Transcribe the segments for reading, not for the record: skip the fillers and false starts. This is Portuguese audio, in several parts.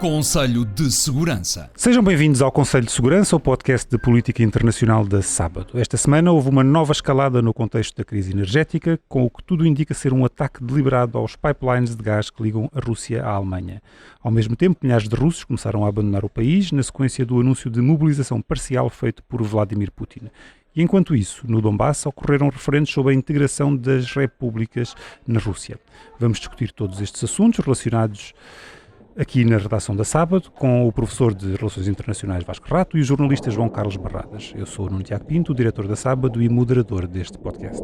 Conselho de Segurança. Sejam bem-vindos ao Conselho de Segurança, o podcast de política internacional da Sábado. Esta semana houve uma nova escalada no contexto da crise energética, com o que tudo indica ser um ataque deliberado aos pipelines de gás que ligam a Rússia à Alemanha. Ao mesmo tempo, milhares de russos começaram a abandonar o país na sequência do anúncio de mobilização parcial feito por Vladimir Putin. E enquanto isso, no Donbass ocorreram referendos sobre a integração das repúblicas na Rússia. Vamos discutir todos estes assuntos relacionados aqui na redação da Sábado, com o professor de Relações Internacionais Vasco Rato e o jornalista João Carlos Barradas. Eu sou o Nuno Tiago Pinto, o diretor da Sábado e moderador deste podcast.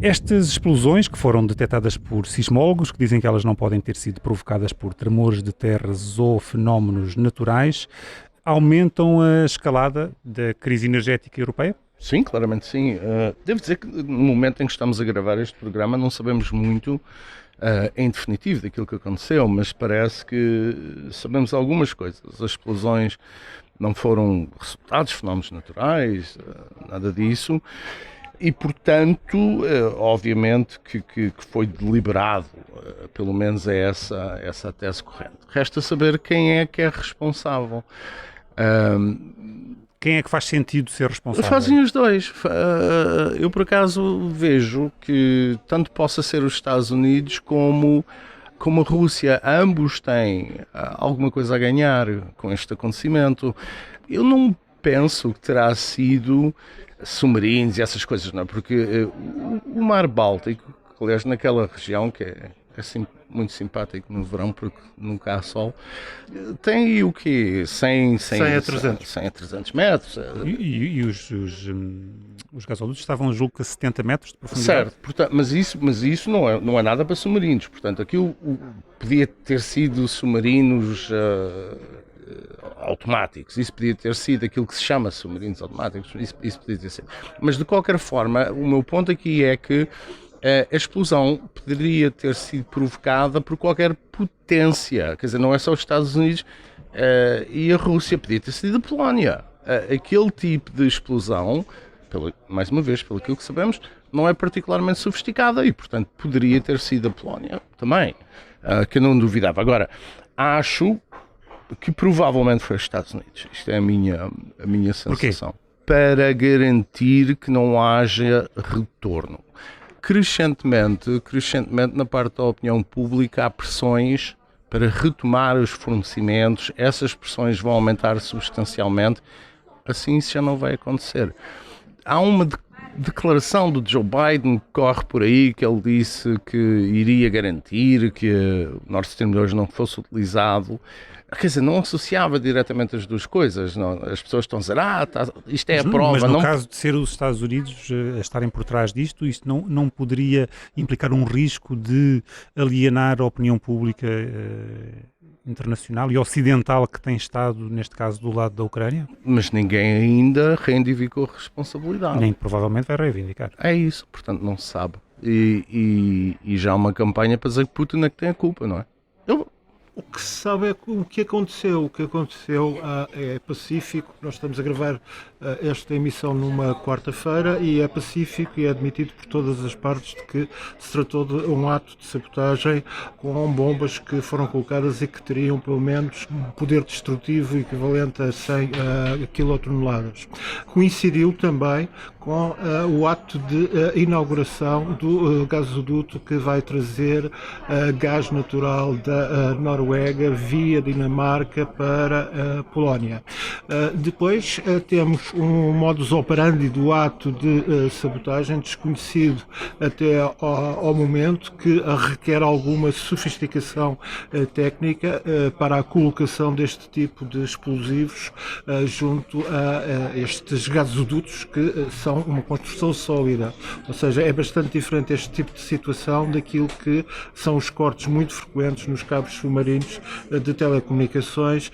Estas explosões, que foram detectadas por sismólogos, que dizem que elas não podem ter sido provocadas por tremores de terras ou fenómenos naturais, aumentam a escalada da crise energética europeia? Sim, claramente sim. Devo dizer que no momento em que estamos a gravar este programa não sabemos muito em definitivo daquilo que aconteceu, mas parece que sabemos algumas coisas. As explosões não foram resultados de fenómenos naturais, nada disso. E, portanto, obviamente que foi deliberado, pelo menos é essa a tese corrente. Resta saber quem é que é responsável. Quem é que faz sentido ser responsável? Fazem os dois. Eu, por acaso, vejo que tanto possa ser os Estados Unidos como a Rússia, ambos têm alguma coisa a ganhar com este acontecimento. Eu não penso que terá sido submarinos e essas coisas, não é? Porque o Mar Báltico, aliás, naquela região que é assim, muito simpático no verão porque nunca há sol, tem aí o quê? 100 a 300 metros. E os gasodutos estavam, julgo que a 70 metros de profundidade. Certo, portanto, mas isso não é nada para submarinos. Portanto, aquilo podia ter sido submarinos automáticos, isso podia ter sido aquilo que se chama submarinos automáticos, isso podia ter sido. Mas de qualquer forma, o meu ponto aqui é que a explosão poderia ter sido provocada por qualquer potência, quer dizer, não é só os Estados Unidos e a Rússia, podia ter sido a Polónia. Aquele tipo de explosão, mais uma vez, pelo que sabemos, não é particularmente sofisticada e, portanto, poderia ter sido a Polónia também, que eu não duvidava. Agora, acho que provavelmente foi os Estados Unidos. Isto é a minha sensação. Para garantir que não haja retorno. Crescentemente, na parte da opinião pública, há pressões para retomar os fornecimentos. Essas pressões vão aumentar substancialmente. Assim isso já não vai acontecer. Há uma declaração do Joe Biden que corre por aí, que ele disse que iria garantir que o Nord Stream 2 não fosse utilizado. Quer dizer, não associava diretamente as duas coisas. Não. As pessoas estão a dizer, isto é a prova. Mas no caso de ser os Estados Unidos a estarem por trás disto, isto não poderia implicar um risco de alienar a opinião pública internacional e ocidental que tem estado, neste caso, do lado da Ucrânia? Mas ninguém ainda reivindicou responsabilidade. Nem provavelmente vai reivindicar. É isso, portanto não se sabe. E já há uma campanha para dizer que Putin é que tem a culpa, não é? O que se sabe é o que aconteceu. O que aconteceu é pacífico. Nós estamos a gravar esta emissão numa quarta-feira e é pacífico e é admitido por todas as partes de que se tratou de um ato de sabotagem com bombas que foram colocadas e que teriam pelo menos um poder destrutivo equivalente a 100 quilotoneladas. Coincidiu também com o ato de inauguração do gasoduto que vai trazer gás natural da Noruega via Dinamarca para a Polónia. Depois temos um modus operandi do ato de sabotagem desconhecido até ao momento, que requer alguma sofisticação técnica para a colocação deste tipo de explosivos junto a estes gasodutos que são uma construção sólida. Ou seja, é bastante diferente este tipo de situação daquilo que são os cortes muito frequentes nos cabos submarinos de telecomunicações,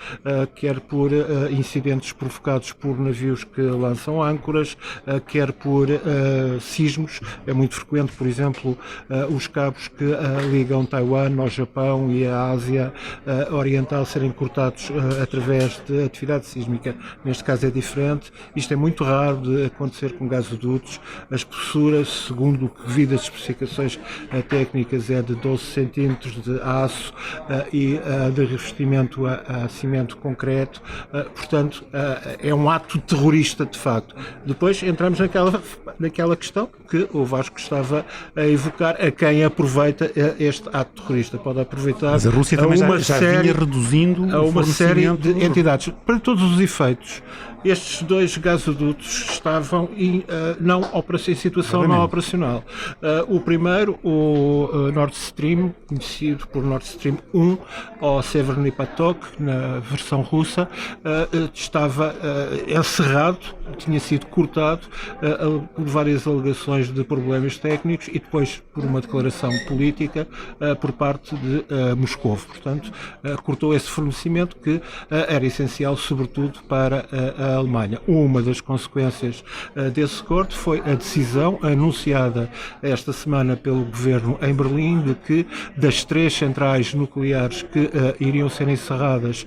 quer por incidentes provocados por navios barcos que lançam âncoras, quer por sismos. É muito frequente, por exemplo, os cabos que ligam Taiwan ao Japão e à Ásia Oriental serem cortados através de atividade sísmica. Neste caso é diferente. Isto é muito raro de acontecer com gasodutos. A espessura, segundo o que vi das especificações técnicas, é de 12 centímetros de aço e de revestimento a cimento concreto. Portanto, é um ato terrorista de facto. Depois entramos naquela questão que o Vasco estava a evocar, a quem aproveita este ato terrorista. Pode aproveitar. Mas a Rússia também já vinha reduzindo a uma série fornecimento de entidades. Para todos os efeitos, estes dois gasodutos estavam em situação não operacional. O primeiro, o Nord Stream, conhecido por Nord Stream 1, ou Severny Patok, na versão russa, estava encerrado, tinha sido cortado por várias alegações de problemas técnicos e depois por uma declaração política por parte de Moscou. Portanto, cortou esse fornecimento que era essencial, sobretudo, para a Alemanha. Uma das consequências desse corte foi a decisão anunciada esta semana pelo governo em Berlim de que das 3 centrais nucleares que iriam ser encerradas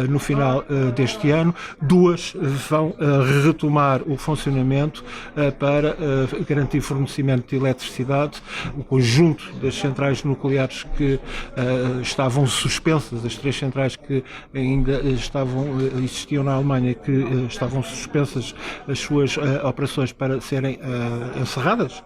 no final deste ano, 2 vão retomar o funcionamento para garantir fornecimento de eletricidade. O conjunto das centrais nucleares que estavam suspensas, as 3 centrais que ainda existiam na Alemanha, que estavam suspensas as suas operações para serem encerradas.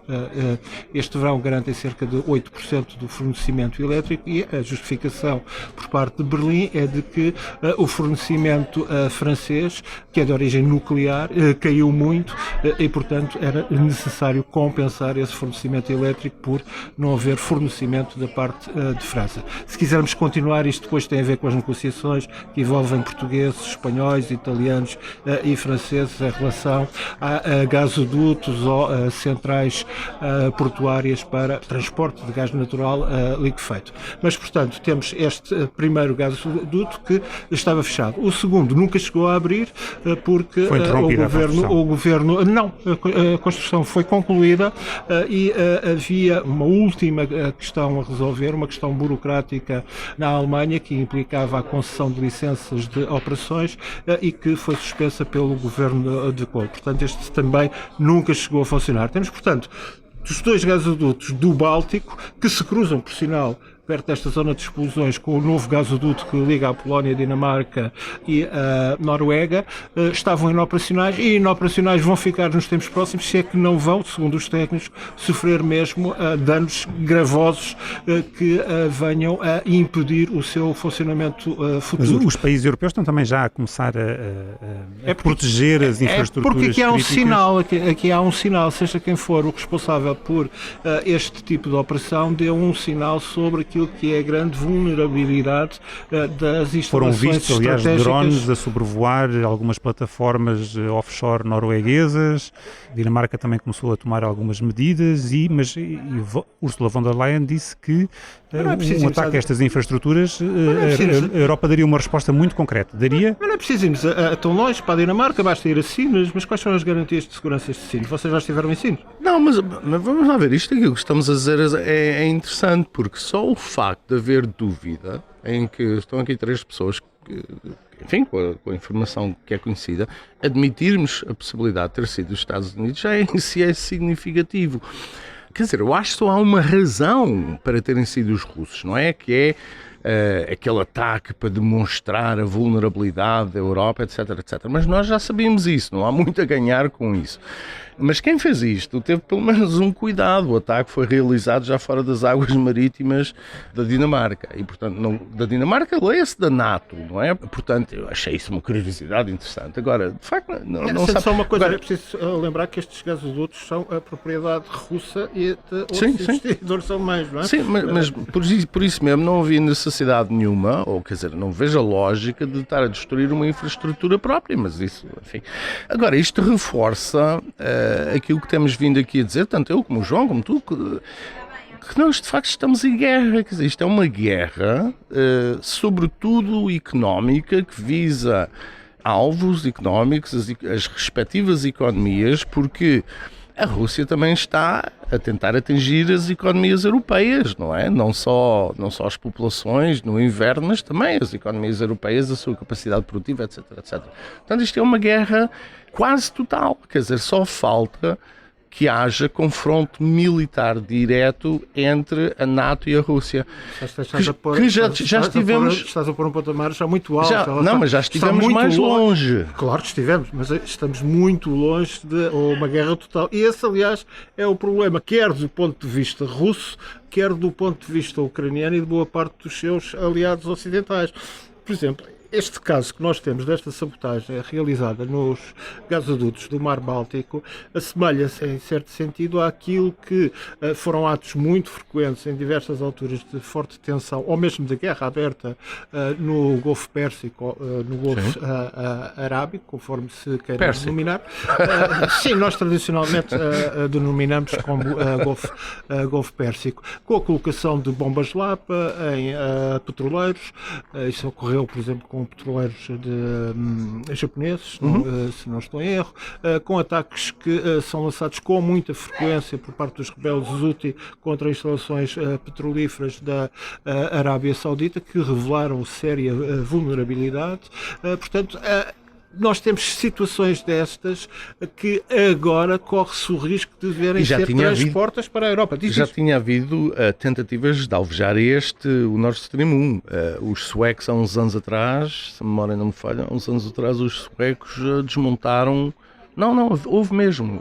Este verão garantem cerca de 8% do fornecimento elétrico e a justificação por parte de Berlim é de que o fornecimento francês, que é de origem nuclear, caiu muito e, portanto, era necessário compensar esse fornecimento elétrico por não haver fornecimento da parte de França. Se quisermos continuar, isto depois tem a ver com as negociações que envolvem portugueses, espanhóis, italianos e franceses em relação a gasodutos ou a centrais portuárias para transporte de gás natural liquefeito. Mas, portanto, temos este primeiro gasoduto que estava fechado. O segundo nunca chegou a abrir porque a construção foi concluída e havia uma última questão a resolver, uma questão burocrática na Alemanha que implicava a concessão de licenças de operações e que foi suspensa pelo governo de Kohl. Portanto, este também nunca chegou a funcionar. Temos, portanto, os 2 gasodutos do Báltico que se cruzam, por sinal, perto desta zona de explosões, com o novo gasoduto que liga a Polónia, a Dinamarca e a Noruega, estavam inoperacionais e inoperacionais vão ficar nos tempos próximos, se é que não vão, segundo os técnicos, sofrer mesmo danos gravosos que venham a impedir o seu funcionamento futuro. Mas os países europeus estão também já a começar a proteger as infraestruturas porque aqui há um críticas. sinal, aqui há um sinal, seja quem for o responsável por este tipo de operação, deu um sinal sobre aquilo que é a grande vulnerabilidade das instalações Foram vistos, aliás, estratégicas. drones a sobrevoar algumas plataformas offshore norueguesas. A Dinamarca também começou a tomar algumas medidas, mas Ursula von der Leyen disse que um ataque a estas infraestruturas, a Europa daria uma resposta muito concreta. Daria? Mas não é preciso irmos tão longe para a Dinamarca, basta ir a Sines, mas quais são as garantias de segurança de Sines? Vocês já estiveram em Sines? Não, mas vamos lá ver, isto aqui que estamos a dizer é interessante, porque só o facto de haver dúvida em que estão aqui 3 pessoas que, enfim, com a informação que é conhecida, admitirmos a possibilidade de ter sido os Estados Unidos já em si é significativo. Quer dizer, eu acho que só há uma razão para terem sido os russos, não é? Que é aquele ataque para demonstrar a vulnerabilidade da Europa, etc, etc. Mas nós já sabíamos isso, não há muito a ganhar com isso. Mas quem fez isto teve pelo menos um cuidado. O ataque foi realizado já fora das águas marítimas da Dinamarca. E, portanto, não, da Dinamarca, leia-se da NATO, não é? Portanto, eu achei isso uma curiosidade interessante. Agora, de facto, não sabe... Só uma coisa, agora, é preciso lembrar que estes gasodutos são a propriedade russa e de outros investidores alemães, não é? Sim, mas por isso mesmo não havia necessidade nenhuma, ou quer dizer, não vejo a lógica de estar a destruir uma infraestrutura própria, mas isso, enfim. Agora, isto reforça aquilo que temos vindo aqui a dizer, tanto eu como o João, como tu, que nós de facto estamos em guerra. Quer dizer, isto é uma guerra, sobretudo económica, que visa alvos económicos, as respectivas economias, porque a Rússia também está a tentar atingir as economias europeias, não é? Não só as populações no inverno, mas também as economias europeias, a sua capacidade produtiva, etc, etc. Portanto, isto é uma guerra quase total, quer dizer, só falta que haja confronto militar direto entre a NATO e a Rússia. Estás a pôr um patamar já muito alto. Mas já estivemos mais longe. Claro que estivemos, mas estamos muito longe de uma guerra total. E esse, aliás, é o problema, quer do ponto de vista russo, quer do ponto de vista ucraniano e de boa parte dos seus aliados ocidentais. Por exemplo, este caso que nós temos desta sabotagem realizada nos gasodutos do Mar Báltico assemelha-se, em certo sentido, àquilo que foram atos muito frequentes em diversas alturas de forte tensão, ou mesmo de guerra aberta no Golfo Pérsico, no Golfo Arábico, conforme se queira denominar. Sim, nós tradicionalmente denominamos como Golfo Pérsico, com a colocação de bombas Lapa em petroleiros. Isso ocorreu, por exemplo, com petroleiros japoneses, se não estou em erro, com ataques que são lançados com muita frequência por parte dos rebeldes Houthi contra instalações petrolíferas da Arábia Saudita, que revelaram séria vulnerabilidade. Portanto, nós temos situações destas que agora corre-se o risco de verem ser transportas para a Europa. Já tinha havido tentativas de alvejar o Nord Stream 1. Os suecos, há uns anos atrás, se a memória não me falha, há uns anos atrás os suecos desmontaram. Não, houve mesmo,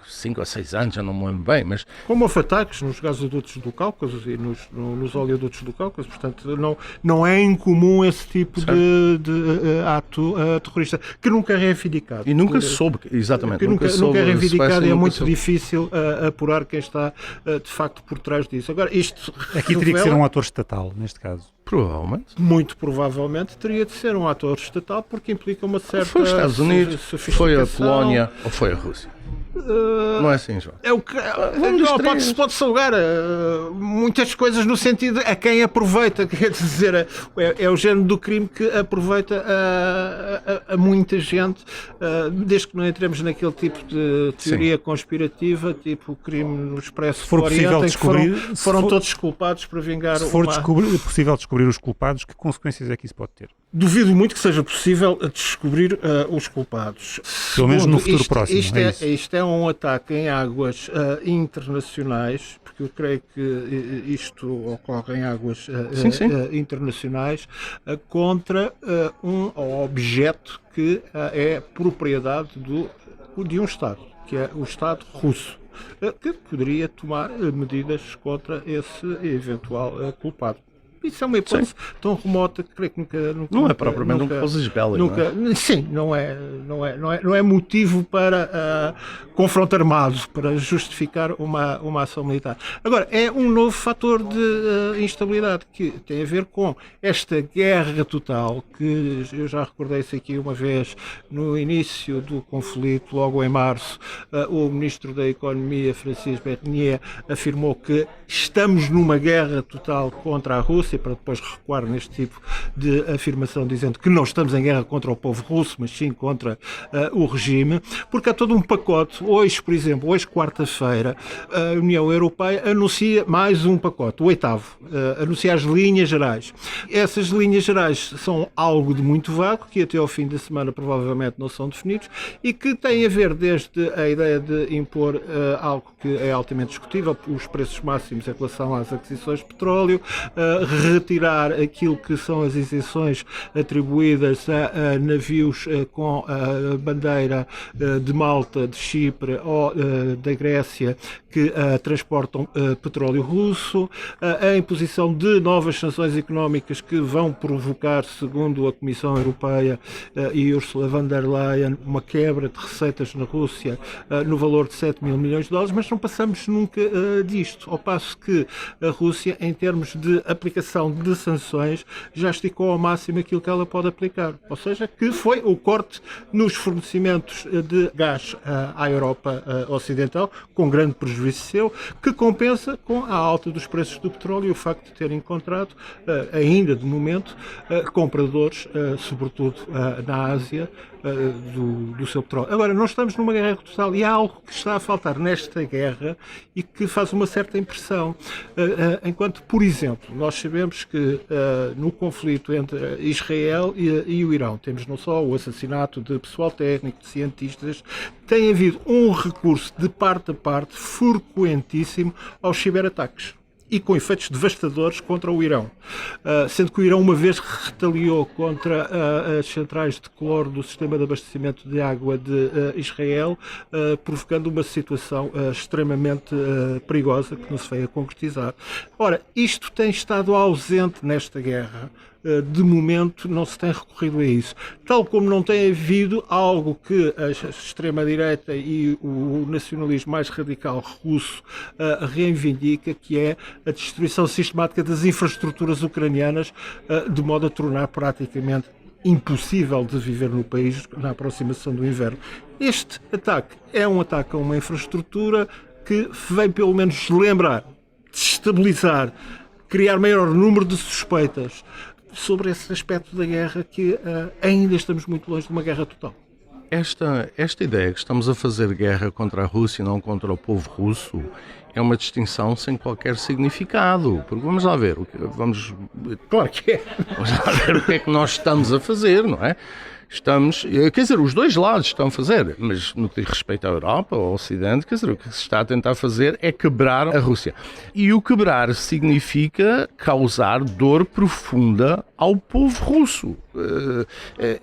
5 ou 6 anos, já não me lembro bem, mas... Como houve ataques nos gasodutos do Cáucaso e nos oleodutos do Cáucaso, portanto não é incomum esse tipo de ato terrorista, que nunca é reivindicado. E nunca se soube, exatamente. Que nunca é reivindicado e é muito difícil apurar quem está de facto por trás disso. Agora, isto aqui teria que ser um ator estatal, neste caso. Provavelmente. Muito provavelmente teria de ser um ator estatal, porque implica uma certa... Foi os Estados Unidos, foi a Polónia ou foi a Rússia? Não é assim, João? É o que pode-se alugar muitas coisas no sentido a quem aproveita, quer dizer, é o género do crime que aproveita a muita gente, desde que não entremos naquele tipo de teoria conspirativa, tipo o crime no Expresso do Oriente, que foram todos culpados para vingar. Se for possível descobrir os culpados, que consequências é que isso pode ter? Duvido muito que seja possível descobrir os culpados. Pelo menos no futuro próximo. Isto é um ataque em águas internacionais, porque eu creio que isto ocorre em águas internacionais, contra um objeto que é propriedade de um Estado, que é o Estado russo, que poderia tomar medidas contra esse eventual culpado. Isso é uma hipótese tão remota que creio que nunca não é propriamente um casus belli. Sim, não é motivo para confronto armado, para justificar uma ação militar. Agora, é um novo fator de instabilidade que tem a ver com esta guerra total, que eu já recordei isso aqui uma vez no início do conflito, logo em março, o Ministro da Economia, Francis Bernier, afirmou que estamos numa guerra total contra a Rússia, para depois recuar neste tipo de afirmação, dizendo que não estamos em guerra contra o povo russo, mas sim contra o regime, porque há todo um pacote. Hoje, por exemplo, quarta-feira, a União Europeia anuncia mais um pacote, o 8º, anuncia as linhas gerais. Essas linhas gerais são algo de muito vago, que até ao fim da semana provavelmente não são definidos, e que têm a ver desde a ideia de impor algo que é altamente discutível, os preços máximos em relação às aquisições de petróleo, retirar aquilo que são as isenções atribuídas a navios com a bandeira de Malta, de Chipre ou da Grécia que transportam petróleo russo, a imposição de novas sanções económicas que vão provocar, segundo a Comissão Europeia e Ursula von der Leyen, uma quebra de receitas na Rússia no valor de 7 mil milhões de dólares, mas não passamos nunca disto, ao passo que a Rússia, em termos de aplicação aplicação de sanções já esticou ao máximo aquilo que ela pode aplicar. Ou seja, que foi o corte nos fornecimentos de gás à Europa Ocidental, com grande prejuízo seu, que compensa com a alta dos preços do petróleo e o facto de ter encontrado, ainda de momento, compradores, sobretudo na Ásia, do seu petróleo. Agora, nós estamos numa guerra total e há algo que está a faltar nesta guerra e que faz uma certa impressão. Enquanto, por exemplo, nós sabemos que no conflito entre Israel e o Irão temos não só o assassinato de pessoal técnico, de cientistas, tem havido um recurso de parte a parte frequentíssimo aos ciberataques e com efeitos devastadores contra o Irão. Sendo que o Irão uma vez retaliou contra as centrais de cloro do sistema de abastecimento de água de Israel, provocando uma situação extremamente perigosa que não se veio a concretizar. Ora, isto tem estado ausente nesta guerra. De momento não se tem recorrido a isso. Tal como não tem havido algo que a extrema-direita e o nacionalismo mais radical russo reivindica, que é a destruição sistemática das infraestruturas ucranianas, de modo a tornar praticamente impossível de viver no país na aproximação do inverno. Este ataque é um ataque a uma infraestrutura que vem pelo menos lembrar, destabilizar, criar maior número de suspeitas sobre esse aspecto da guerra, que ainda estamos muito longe de uma guerra total. Esta ideia que estamos a fazer guerra contra a Rússia e não contra o povo russo é uma distinção sem qualquer significado. Porque vamos lá ver, Claro que é. Vamos lá ver o que é que nós estamos a fazer, não é? Quer dizer, os dois lados estão a fazer, mas no que diz respeito à Europa, ao Ocidente, quer dizer, o que se está a tentar fazer é quebrar a Rússia. E o quebrar significa causar dor profunda ao povo russo.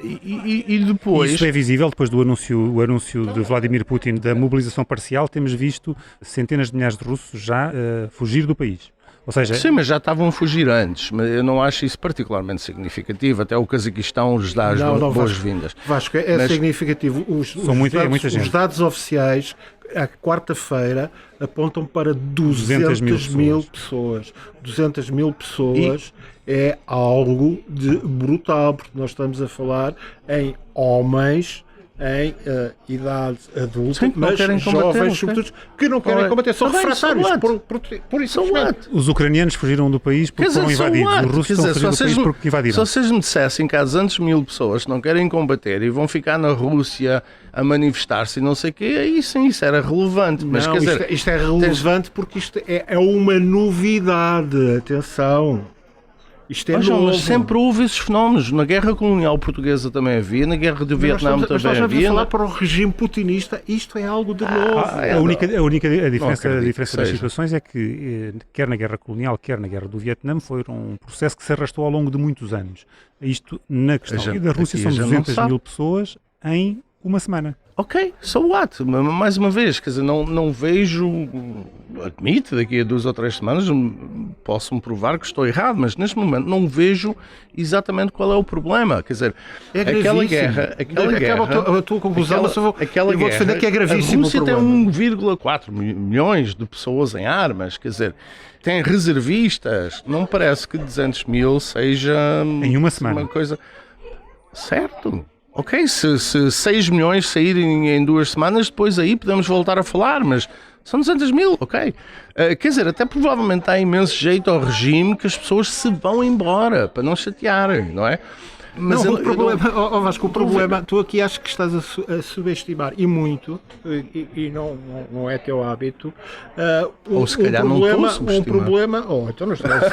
E depois... Isso é visível depois do anúncio de Vladimir Putin da mobilização parcial. Temos visto centenas de milhares de russos já fugir do país. Ou seja, sim, mas já estavam a fugir antes, mas eu não acho isso particularmente significativo. Até o Cazaquistão lhes dá as boas-vindas. Vasco, é significativo. Os dados oficiais, à quarta-feira, apontam para 200 mil pessoas. 200 mil pessoas é algo de brutal, porque nós estamos a falar em homens em idade adulta, sim, mas jovens, sobretudo, que não querem combater, são refratários por isso. Os ucranianos fugiram do país porque foram invadidos, os russos estão fugindo do país porque invadiram. Se vocês me dissessem que há 200 mil pessoas que não querem combater e vão ficar na Rússia a manifestar-se e não sei o quê, aí sim, isso era relevante. Mas, não, quer dizer, isto é relevante porque isto é uma novidade, atenção. Isto é novo. Mas sempre houve esses fenómenos. Na guerra colonial portuguesa também havia, na guerra do Vietnã também havia. Mas falar para o regime putinista, isto é algo de novo. A diferença das situações é que, quer na guerra colonial, quer na guerra do Vietnã, foi um processo que se arrastou ao longo de muitos anos. Isto na questão da Rússia são 200 mil pessoas em uma semana. Ok, so what? Mais uma vez, quer dizer, não vejo, admito, daqui a 2 ou 3 semanas posso-me provar que estou errado, mas neste momento não vejo exatamente qual é o problema. Quer dizer, aquela guerra... Acaba a tua conclusão, mas eu vou defender que é gravíssimo. A Rússia tem 1,4 milhões de pessoas em armas, quer dizer, tem reservistas, não parece que 200 mil seja... Em uma semana. Uma coisa... Certo. Ok, se 6 milhões saírem em 2 semanas, depois aí podemos voltar a falar, mas são 200 mil, ok. Quer dizer, até provavelmente dá imenso jeito ao regime que as pessoas se vão embora, para não chatearem, não é? Mas não, o problema, tu aqui acho que estás a subestimar, e muito, e não é teu hábito, ou se calhar não estou a subestimar. Então não estás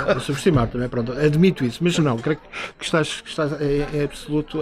a subestimar também, pronto, admito isso, mas não, creio que estás em absoluto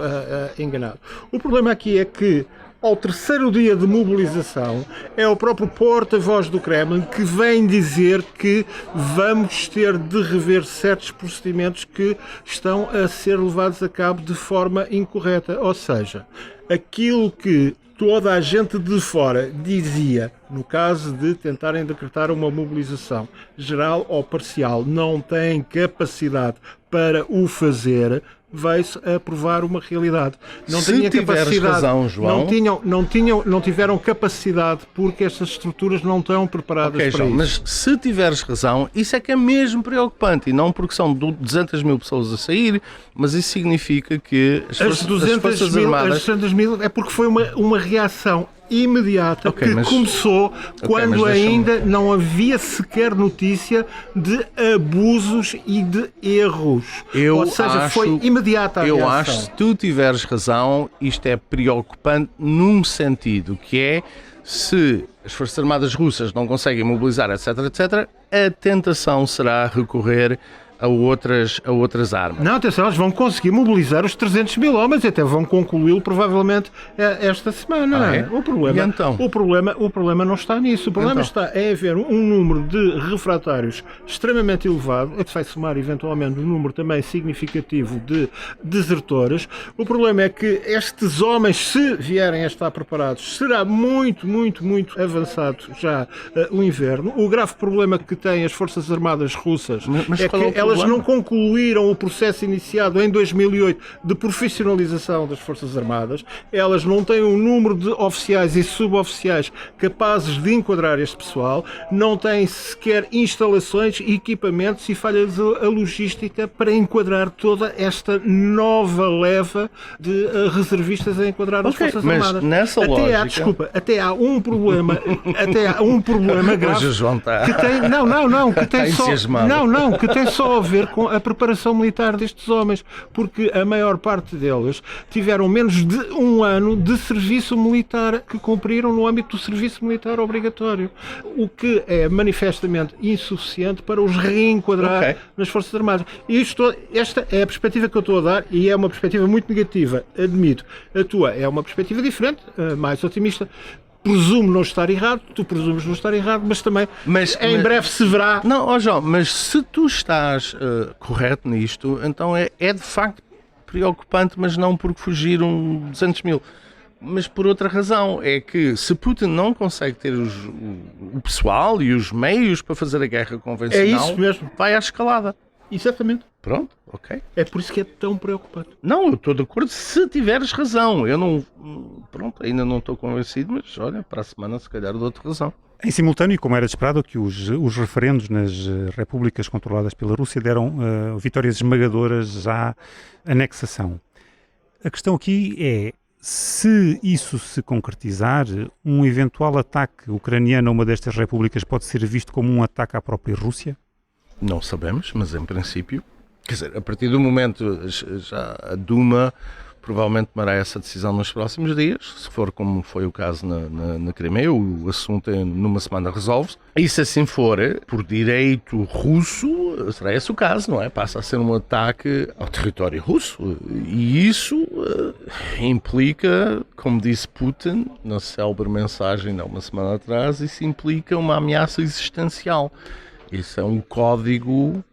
enganado. O problema aqui é que, ao terceiro dia de mobilização, é o próprio porta-voz do Kremlin que vem dizer que vamos ter de rever certos procedimentos que estão a ser levados a cabo de forma incorreta. Ou seja, aquilo que toda a gente de fora dizia, no caso de tentarem decretar uma mobilização geral ou parcial, não têm capacidade para o fazer, veio-se a provar uma realidade. Não Se tinha tiveres capacidade, razão, João. não tiveram capacidade porque estas estruturas não estão preparadas Ok, para João, isso. mas se tiveres razão, isso é que é mesmo preocupante, e não porque são 200 mil pessoas a sair, mas isso significa que as As Forças Armadas... 200 mil é porque foi uma reação imediata Ok, que mas- começou quando mas deixa-me- ainda não havia sequer notícia de abusos e de erros. Eu Ou seja, acho- foi imediata a Eu reação. acho que se tu tiveres razão, isto é preocupante num sentido, que é se as Forças Armadas russas não conseguem mobilizar, etc, etc, a tentação será recorrer a outras armas. Não, atenção, eles vão conseguir mobilizar os 300 mil homens e até vão concluí-lo provavelmente esta semana. Ah, é? O problema, E então? o problema não está nisso. O problema Então? está em haver um número de refratários extremamente elevado, a que se vai somar eventualmente um número também significativo de desertores. O problema é que estes homens, se vierem a estar preparados, será muito, muito, muito avançado já o inverno. O grave problema que têm as Forças Armadas russas Mas é qual é o que elas problema? não concluíram o processo iniciado em 2008 de profissionalização das Forças Armadas. Elas não têm um número de oficiais e suboficiais capazes de enquadrar este pessoal, não têm sequer instalações, equipamentos e falhas a logística para enquadrar toda esta nova leva de reservistas a enquadrar as Ok, Forças mas Armadas. nessa lógica- Até há um problema, grave. Hoje o João está... Que tem, que tem Está só, entusiasmado. que tem só a ver com a preparação militar destes homens, porque a maior parte deles tiveram menos de um ano de serviço militar que cumpriram no âmbito do serviço militar obrigatório, o que é manifestamente insuficiente para os reenquadrar Ok. nas Forças Armadas. E esta é a perspectiva que eu estou a dar e é uma perspectiva muito negativa, admito. A tua é uma perspectiva diferente, mais otimista. Presumo não estar errado, tu presumes não estar errado, mas também em breve se verá. Não, ó João, mas se tu estás correto nisto, então é de facto preocupante, mas não porque fugiram 200 mil. Mas por outra razão, é que se Putin não consegue ter o pessoal e os meios para fazer a guerra convencional, É isso mesmo. vai à escalada. Exatamente. Pronto, ok. É por isso que é tão preocupante. Não, eu estou de acordo se tiveres razão. Eu não... Pronto, ainda não estou convencido, mas olha, para a semana se calhar dou-te razão. Em simultâneo, como era de esperado, que os referendos nas repúblicas controladas pela Rússia deram vitórias esmagadoras à anexação. A questão aqui é, se isso se concretizar, um eventual ataque ucraniano a uma destas repúblicas pode ser visto como um ataque à própria Rússia? Não sabemos, mas em princípio, quer dizer, a partir do momento, já a Duma provavelmente tomará essa decisão nos próximos dias, se for como foi o caso na Crimeia, o assunto numa semana resolve-se. E se assim for, por direito russo, será esse o caso, não é? Passa a ser um ataque ao território russo. E isso implica, como disse Putin na célebre mensagem há uma semana atrás, isso implica uma ameaça existencial. Isso é um código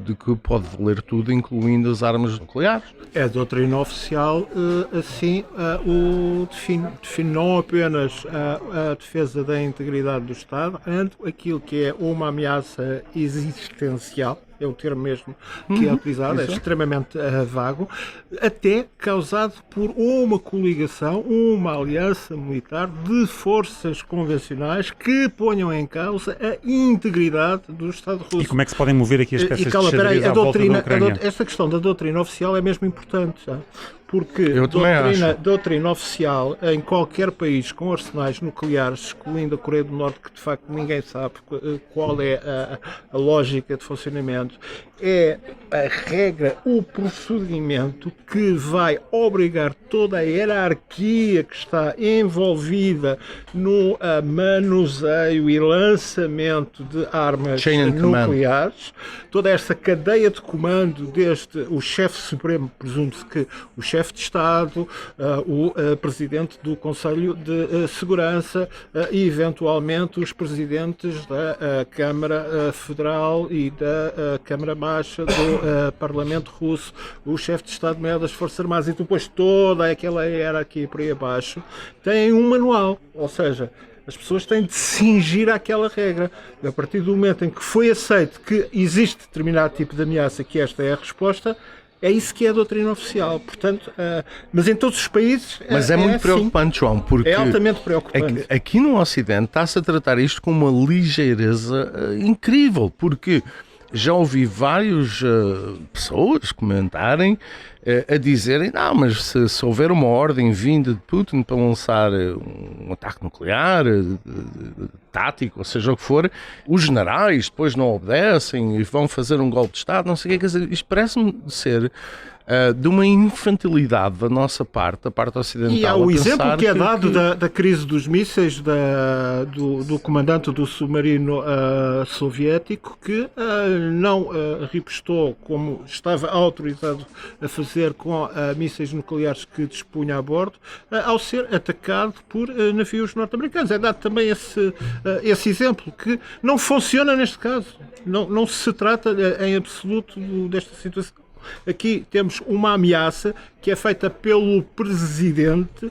de que pode valer tudo, incluindo as armas nucleares. A doutrina oficial assim o define. Define não apenas a defesa da integridade do Estado, ante aquilo que é uma ameaça existencial, é o termo mesmo que é utilizado, é extremamente vago, até causado por uma coligação, uma aliança militar de forças convencionais que ponham em causa a integridade do Estado russo. E como é que se podem mover aqui as peças de xadrez à volta da Ucrânia? Esta questão da doutrina oficial é mesmo importante, sabe? Porque Eu também acho. doutrina oficial em qualquer país com arsenais nucleares, excluindo a Coreia do Norte, que de facto ninguém sabe qual é a lógica de funcionamento, é a regra, o procedimento que vai obrigar toda a hierarquia que está envolvida no manuseio e lançamento de armas Chain and command. nucleares, toda essa cadeia de comando, desde o chefe supremo, presume-se que o chefe de Estado, o presidente do Conselho de Segurança e eventualmente os presidentes da Câmara Federal e da Câmara Baixa do Parlamento Russo, o chefe de Estado-Maior das Forças Armadas e depois toda aquela hierarquia por aí abaixo, têm um manual, ou seja, as pessoas têm de se cingir àquela regra. A partir do momento em que foi aceito que existe determinado tipo de ameaça, que esta é a resposta, É isso que é a doutrina oficial. Portanto, mas em todos os países Mas é muito assim. preocupante, João, porque É altamente preocupante. aqui no Ocidente está-se a tratar isto com uma ligeireza incrível, porque já ouvi várias pessoas comentarem, a dizerem, não, mas se houver uma ordem vinda de Putin para lançar um ataque nuclear, tático, ou seja o que for, os generais depois não obedecem e vão fazer um golpe de Estado, não sei o que, quer dizer, isto parece-me ser de uma infantilidade da nossa parte, da parte ocidental. E há o exemplo que é dado da crise dos mísseis do comandante do submarino soviético que não ripostou como estava autorizado a fazer com mísseis nucleares que dispunha a bordo, ao ser atacado por navios norte-americanos. É dado também esse exemplo que não funciona neste caso. Não se trata em absoluto desta situação. Aqui temos uma ameaça que é feita pelo presidente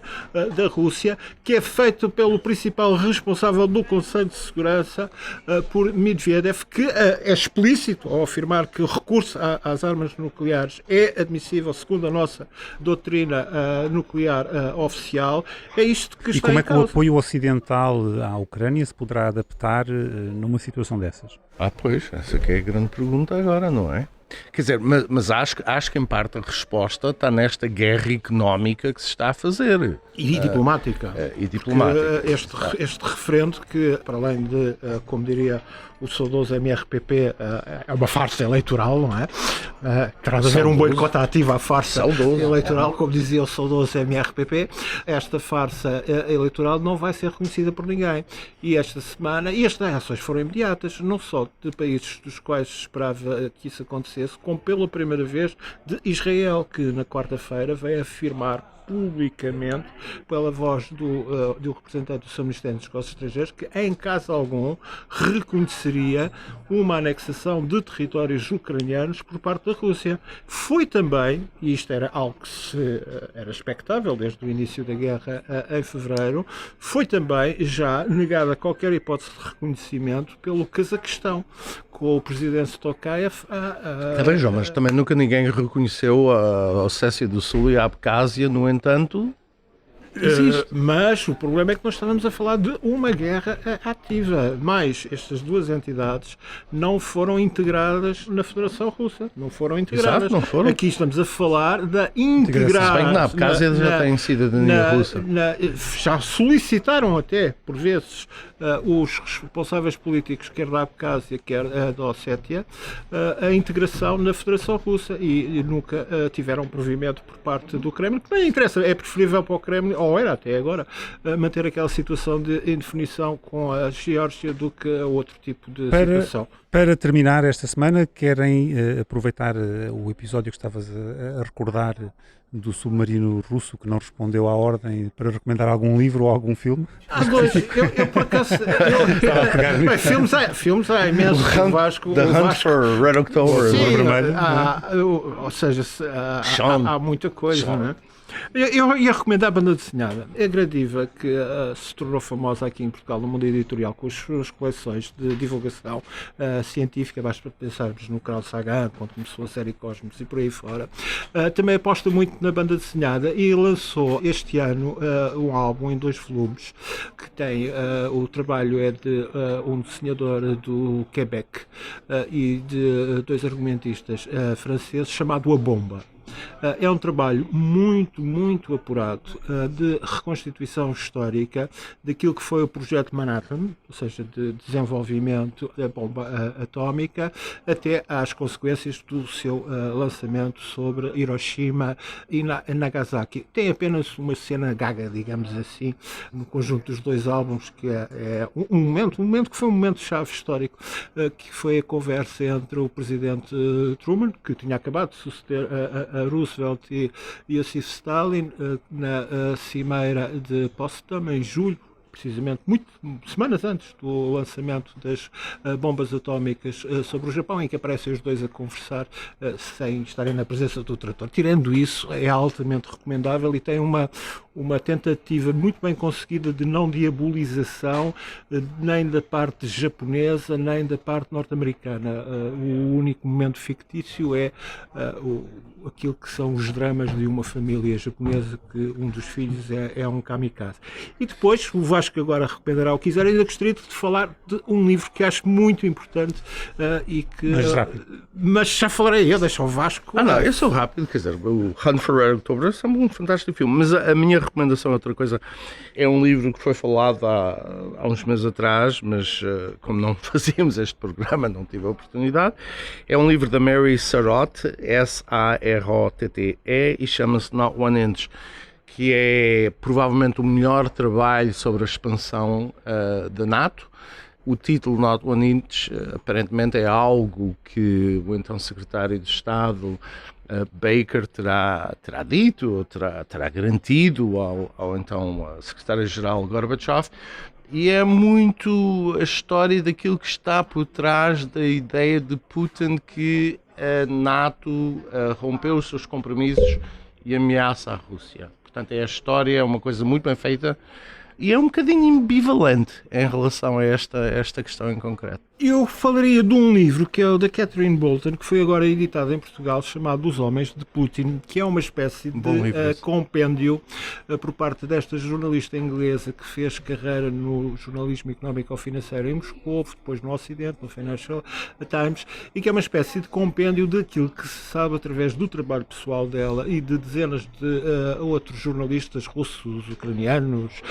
da Rússia, que é feita pelo principal responsável do Conselho de Segurança, por Medvedev, que é explícito ao afirmar que o recurso às armas nucleares é admissível segundo a nossa doutrina nuclear oficial. É isto que está em causa. E como é que o apoio ocidental à Ucrânia se poderá adaptar numa situação dessas? Pois, essa que é a grande pergunta agora, não é? Quer dizer, mas acho que em parte a resposta está nesta guerra económica que se está a fazer. E diplomática. E diplomática. Este referendo que, para além de, como diria o saudoso MRPP, é uma farsa eleitoral, não é? Terá de haver um boicote ativo à farsa eleitoral, como dizia o saudoso MRPP. Esta farsa eleitoral não vai ser reconhecida por ninguém. E esta semana, e as reações foram imediatas, não só de países dos quais se esperava que isso acontecesse, como pela primeira vez de Israel, que na quarta-feira veio afirmar publicamente, pela voz do representante do seu Ministério dos Negócios Estrangeiros, que em caso algum reconheceria uma anexação de territórios ucranianos por parte da Rússia. Foi também, e isto era algo que era expectável desde o início da guerra em fevereiro, foi também já negada qualquer hipótese de reconhecimento pelo Cazaquistão, com o presidente Tokayev. Está bem, João, mas também nunca ninguém reconheceu a Ossécia do Sul e a Abcásia, no entanto, existe. Mas o problema é que nós estávamos a falar de uma guerra ativa, mas estas duas entidades não foram integradas na Federação Russa. Não foram integradas. Exato, não foram. Aqui estamos a falar da integração. Bem, na Abcásia já tem cidadania russa. Já solicitaram até, por vezes, os responsáveis políticos, quer da Abcásia, quer da Ossétia, a integração na Federação Russa e nunca tiveram provimento por parte do Kremlin, que não interessa, é preferível para o Kremlin, ou era até agora, manter aquela situação de indefinição com a Geórgia do que outro tipo de situação. Para terminar esta semana, querem aproveitar o episódio que estavas a recordar do submarino russo que não respondeu à ordem para recomendar algum livro ou algum filme? Há dois. Eu por acaso... filmes há imensos. The Hunt for Red October. Sim, ou seja, há muita coisa, não é? Eu ia recomendar a banda desenhada. É Gradiva, que se tornou famosa aqui em Portugal no mundo editorial com as suas coleções de divulgação científica. Basta pensarmos no Carl Sagan, quando começou a série Cosmos e por aí fora. Também aposta muito na banda desenhada e lançou este ano um álbum em 2 volumes que tem, o trabalho é de um desenhador do Quebec e de 2 argumentistas franceses chamado A Bomba. É um trabalho muito, muito apurado de reconstituição histórica daquilo que foi o projeto Manhattan, ou seja, de desenvolvimento da bomba atómica, até às consequências do seu lançamento sobre Hiroshima e Nagasaki. Tem apenas uma cena gaga, digamos assim, no conjunto dos 2 álbuns, que é um momento que foi um momento-chave histórico, que foi a conversa entre o presidente Truman, que tinha acabado de suceder a Roosevelt e Iosif Stalin na cimeira de Potsdam em julho, precisamente semanas antes do lançamento das bombas atómicas sobre o Japão, em que aparecem os dois a conversar sem estarem na presença do trator. Tirando isso, é altamente recomendável e tem uma uma tentativa muito bem conseguida de não diabolização nem da parte japonesa, nem da parte norte-americana. O único momento fictício é aquilo que são os dramas de uma família japonesa que um dos filhos é um kamikaze. E depois, o Vasco agora recomendará o que quiser, ainda gostaria de falar de um livro que acho muito importante e que... Mas rápido. Mas já falarei eu, deixa o Vasco... Não, eu sou rápido, quer dizer, o Hunt for Red October é um fantástico filme, mas a minha recomendação é outra coisa. É um livro que foi falado há uns meses atrás, mas como não fazíamos este programa, não tive a oportunidade. É um livro da Mary Sarotte, Sarotte, e chama-se Not One Inch, que é provavelmente o melhor trabalho sobre a expansão da NATO. O título Not One Inch aparentemente é algo que o então secretário de Estado Baker terá dito, ou terá garantido ao então secretário-geral Gorbachev, e é muito a história daquilo que está por trás da ideia de Putin que a NATO rompeu os seus compromissos e ameaça a Rússia. Portanto, é a história, é uma coisa muito bem feita e é um bocadinho ambivalente em relação a esta questão em concreto. Eu falaria de um livro que é o da Catherine Bolton, que foi agora editado em Portugal, chamado Os Homens de Putin, que é uma espécie de compêndio por parte desta jornalista inglesa que fez carreira no jornalismo económico ou financeiro em Moscou, depois no Ocidente, no Financial Times, e que é uma espécie de compêndio daquilo que se sabe através do trabalho pessoal dela e de dezenas de outros jornalistas russos, ucranianos,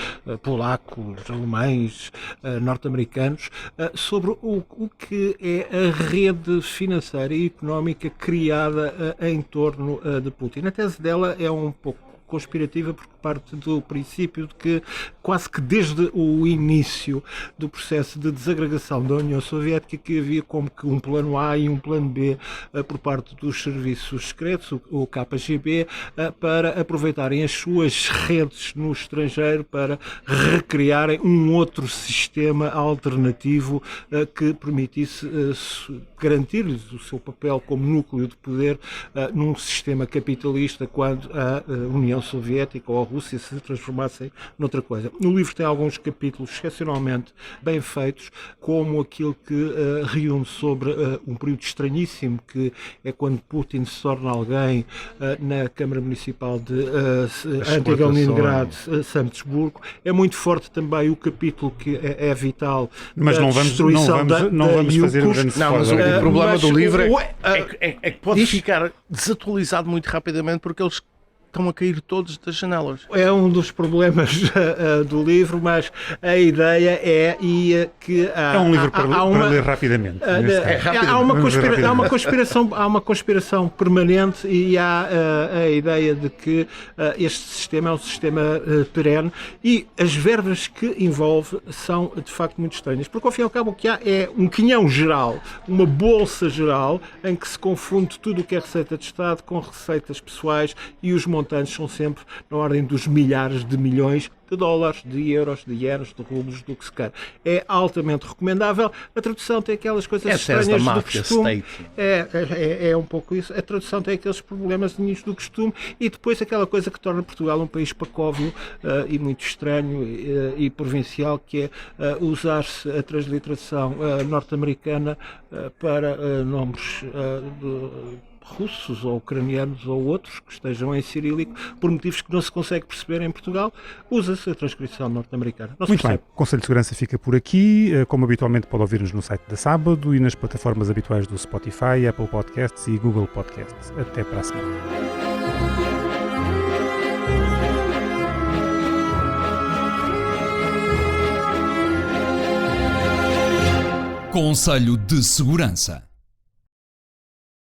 polacos, alemães, norte-americanos, sobre o que é a rede financeira e económica criada em torno de Putin. A tese dela é um pouco conspirativa porque parte do princípio de que quase que desde o início do processo de desagregação da União Soviética que havia como que um plano A e um plano B por parte dos serviços secretos, o KGB, para aproveitarem as suas redes no estrangeiro para recriarem um outro sistema alternativo que permitisse garantir-lhes o seu papel como núcleo de poder num sistema capitalista quando a União Soviética ou a Rússia se transformassem noutra coisa. O livro tem alguns capítulos excepcionalmente bem feitos, como aquele que reúne sobre um período estranhíssimo que é quando Putin se torna alguém na Câmara Municipal de antiga Leningrado, São Petersburgo. É muito forte também o capítulo que é vital. Mas não vamos fazer um grande spoiler. Não, mas o problema do livro é que pode ficar desatualizado muito rapidamente porque eles estão a cair todos das janelas. É um dos problemas do livro, mas a ideia é que é um livro para ler rapidamente. Há uma conspiração permanente e há a ideia de que este sistema é um sistema perene e as verbas que envolve são de facto muito estranhas, porque ao fim e ao cabo o que há é um quinhão geral, uma bolsa geral em que se confunde tudo o que é receita de Estado com receitas pessoais e os montantes são sempre na ordem dos milhares de milhões de dólares, de euros, de ienes, de rublos, do que se quer. É altamente recomendável. A tradução tem aquelas coisas estranhas do costume. É um pouco isso. A tradução tem aqueles problemas do costume e depois aquela coisa que torna Portugal um país pacóvio e muito estranho e provincial, que é usar-se a transliteração norte-americana para nomes russos ou ucranianos ou outros que estejam em cirílico por motivos que não se consegue perceber em Portugal, usa-se a transcrição norte-americana. Muito bem, o Conselho de Segurança fica por aqui. Como habitualmente pode ouvir-nos no site da Sábado e nas plataformas habituais do Spotify, Apple Podcasts e Google Podcasts. Até para a semana. Conselho de Segurança.